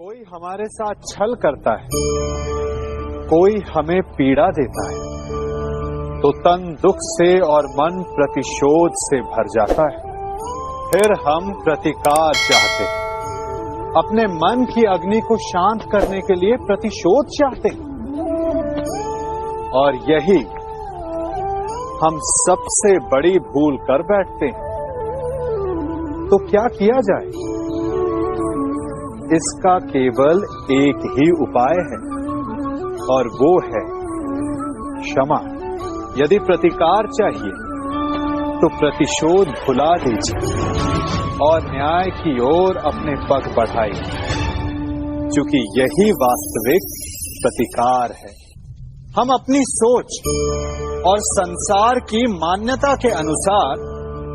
कोई हमारे साथ छल करता है, कोई हमें पीड़ा देता है, तो तन दुख से और मन प्रतिशोध से भर जाता है। फिर हम प्रतिकार चाहते हैं, अपने मन की अग्नि को शांत करने के लिए प्रतिशोध चाहते हैं। और यही हम सबसे बड़ी भूल कर बैठते हैं। तो क्या किया जाए? इसका केवल एक ही उपाय है और वो है क्षमा। यदि प्रतिकार चाहिए तो प्रतिशोध भुला दीजिए और न्याय की ओर अपने पग बढ़ाइए, क्योंकि यही वास्तविक प्रतिकार है। हम अपनी सोच और संसार की मान्यता के अनुसार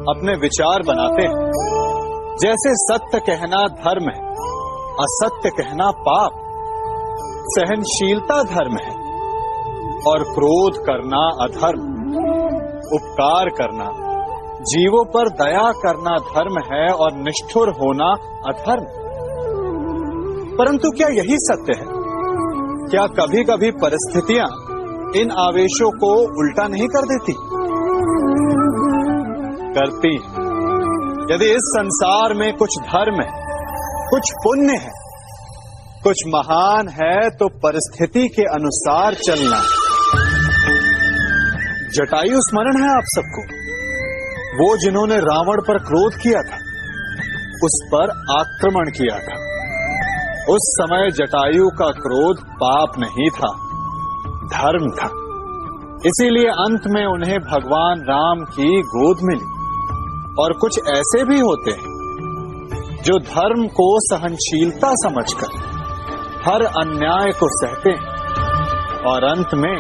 अपने विचार बनाते हैं। जैसे सत्य कहना धर्म है, असत्य कहना पाप, सहनशीलता धर्म है और क्रोध करना अधर्म, उपकार करना, जीवों पर दया करना धर्म है और निष्ठुर होना अधर्म। परंतु क्या यही सत्य है? क्या कभी कभी परिस्थितियां इन आवेशों को उल्टा नहीं कर देती? करती। यदि इस संसार में कुछ धर्म है, कुछ पुण्य है, कुछ महान है, तो परिस्थिति के अनुसार चलना। जटायु स्मरण है आप सबको, वो जिन्होंने रावण पर क्रोध किया था, उस पर आक्रमण किया था। उस समय जटायु का क्रोध पाप नहीं था, धर्म था। इसीलिए अंत में उन्हें भगवान राम की गोद मिली। और कुछ ऐसे भी होते हैं जो धर्म को सहनशीलता समझकर हर अन्याय को सहते हैं और अंत में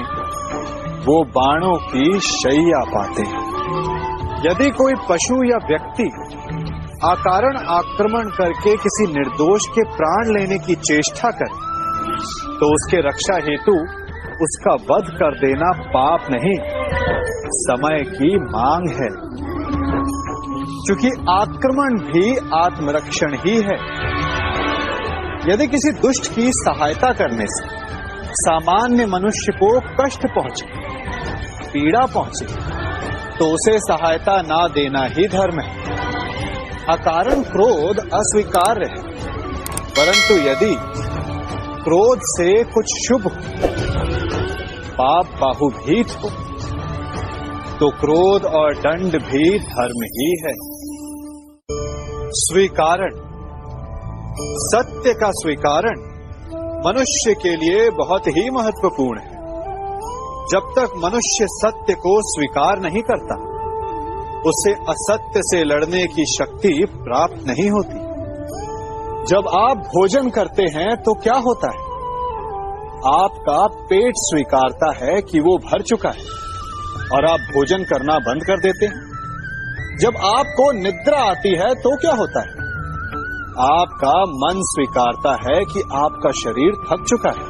वो बाणों की शैया पाते हैं। यदि कोई पशु या व्यक्ति अकारण आक्रमण करके किसी निर्दोष के प्राण लेने की चेष्टा करे, तो उसके रक्षा हेतु उसका वध कर देना पाप नहीं, समय की मांग है। क्योंकि आक्रमण भी आत्मरक्षण ही है। यदि किसी दुष्ट की सहायता करने से सामान्य मनुष्य को कष्ट पहुंचे, पीड़ा पहुंचे, तो उसे सहायता ना देना ही धर्म है। अकारण क्रोध अस्वीकार्य है, परंतु यदि क्रोध से कुछ शुभ पाप बाहुभीत हो, तो क्रोध और दंड भी धर्म ही है। स्वीकारण, सत्य का स्वीकारण मनुष्य के लिए बहुत ही महत्वपूर्ण है। जब तक मनुष्य सत्य को स्वीकार नहीं करता, उसे असत्य से लड़ने की शक्ति प्राप्त नहीं होती। जब आप भोजन करते हैं तो क्या होता है? आपका पेट स्वीकारता है कि वो भर चुका है और आप भोजन करना बंद कर देते हैं। जब आपको निद्रा आती है तो क्या होता है? आपका मन स्वीकारता है कि आपका शरीर थक चुका है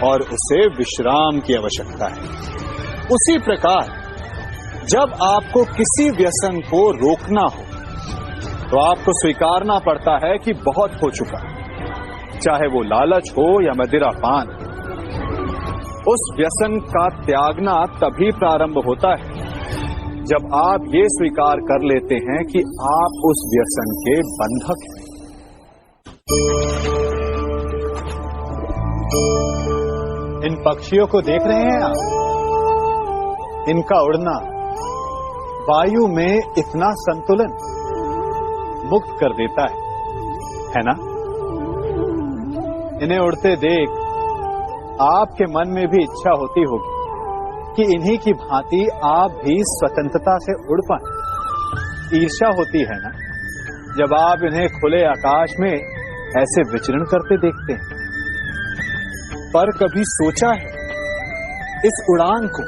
और उसे विश्राम की आवश्यकता है। उसी प्रकार जब आपको किसी व्यसन को रोकना हो, तो आपको स्वीकारना पड़ता है कि बहुत हो चुका, चाहे वो लालच हो या मदिरापान। उस व्यसन का त्यागना तभी प्रारंभ होता है जब आप ये स्वीकार कर लेते हैं कि आप उस व्यसन के बंधक हैं। इन पक्षियों को देख रहे हैं आप? इनका उड़ना वायु में इतना संतुलन मुक्त कर देता है ना? इन्हें उड़ते देख आपके मन में भी इच्छा होती होगी कि इन्हीं की भांति आप भी स्वतंत्रता से उड़ पाएं। ईर्ष्या होती है ना, जब आप इन्हें खुले आकाश में ऐसे विचरण करते देखते हैं। पर कभी सोचा है इस उड़ान को,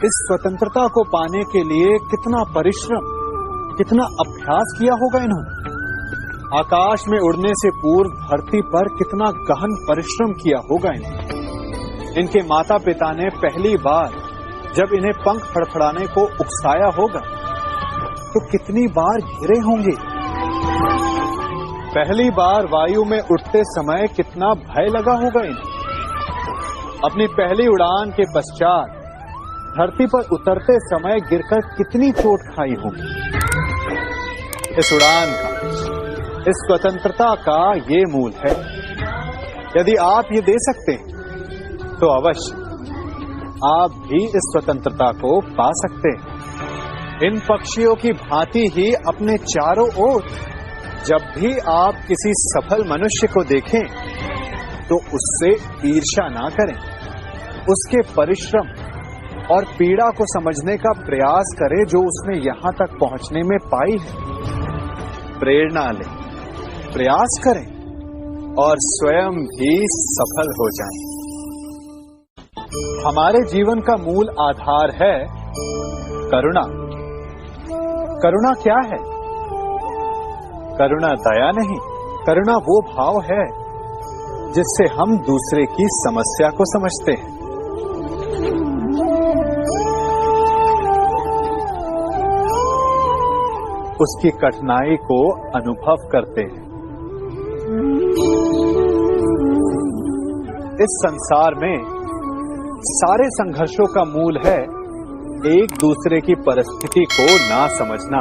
इस स्वतंत्रता को पाने के लिए कितना परिश्रम, कितना अभ्यास किया होगा इन्होंने? आकाश में उड़ने से पूर्व धरती पर कितना गहन परिश्रम किया होगा इन्होंने? इनके माता पिता ने पहली बार जब इन्हें पंख फड़फड़ाने को उकसाया होगा, तो कितनी बार घिरे होंगे। पहली बार वायु में उड़ते समय कितना भय लगा होगा इन्हें। अपनी पहली उड़ान के पश्चात धरती पर उतरते समय गिरकर कितनी चोट खाई होगी। इस उड़ान का, इस स्वतंत्रता का ये मूल है। यदि आप ये दे सकते हैं तो अवश्य आप भी इस स्वतंत्रता को पा सकते हैं। इन पक्षियों की भांति ही अपने चारों ओर जब भी आप किसी सफल मनुष्य को देखें तो उससे ईर्ष्या ना करें, उसके परिश्रम और पीड़ा को समझने का प्रयास करें जो उसने यहां तक पहुंचने में पाई है। प्रेरणा लें, प्रयास करें और स्वयं भी सफल हो जाएं। हमारे जीवन का मूल आधार है करुणा। करुणा क्या है? करुणा दया नहीं, करुणा वो भाव है जिससे हम दूसरे की समस्या को समझते हैं। उसकी कठिनाई को अनुभव करते हैं। इस संसार में सारे संघर्षों का मूल है एक दूसरे की परिस्थिति को ना समझना,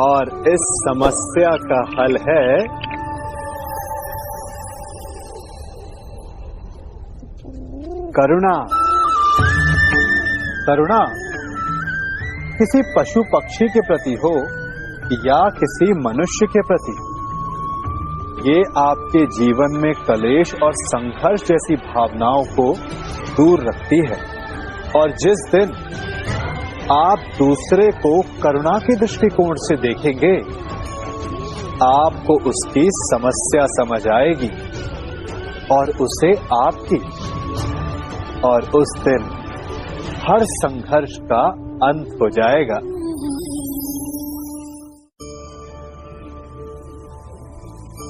और इस समस्या का हल है करुणा। करुणा किसी पशु पक्षी के प्रति हो या किसी मनुष्य के प्रति, ये आपके जीवन में कलेश और संघर्ष जैसी भावनाओं को दूर रखती है। और जिस दिन आप दूसरे को करुणा के दृष्टिकोण से देखेंगे, आपको उसकी समस्या समझ आएगी और उसे आपकी, और उस दिन हर संघर्ष का अंत हो जाएगा।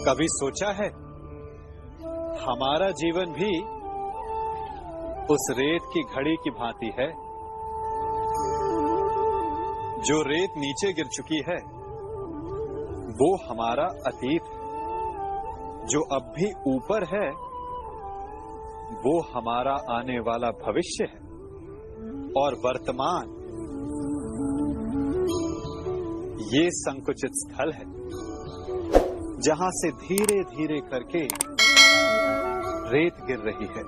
कभी सोचा है हमारा जीवन भी उस रेत की घड़ी की भांति है? जो रेत नीचे गिर चुकी है वो हमारा अतीत है, जो अब भी ऊपर है वो हमारा आने वाला भविष्य है, और वर्तमान ये संकुचित स्थल है जहां से धीरे धीरे करके रेत गिर रही है।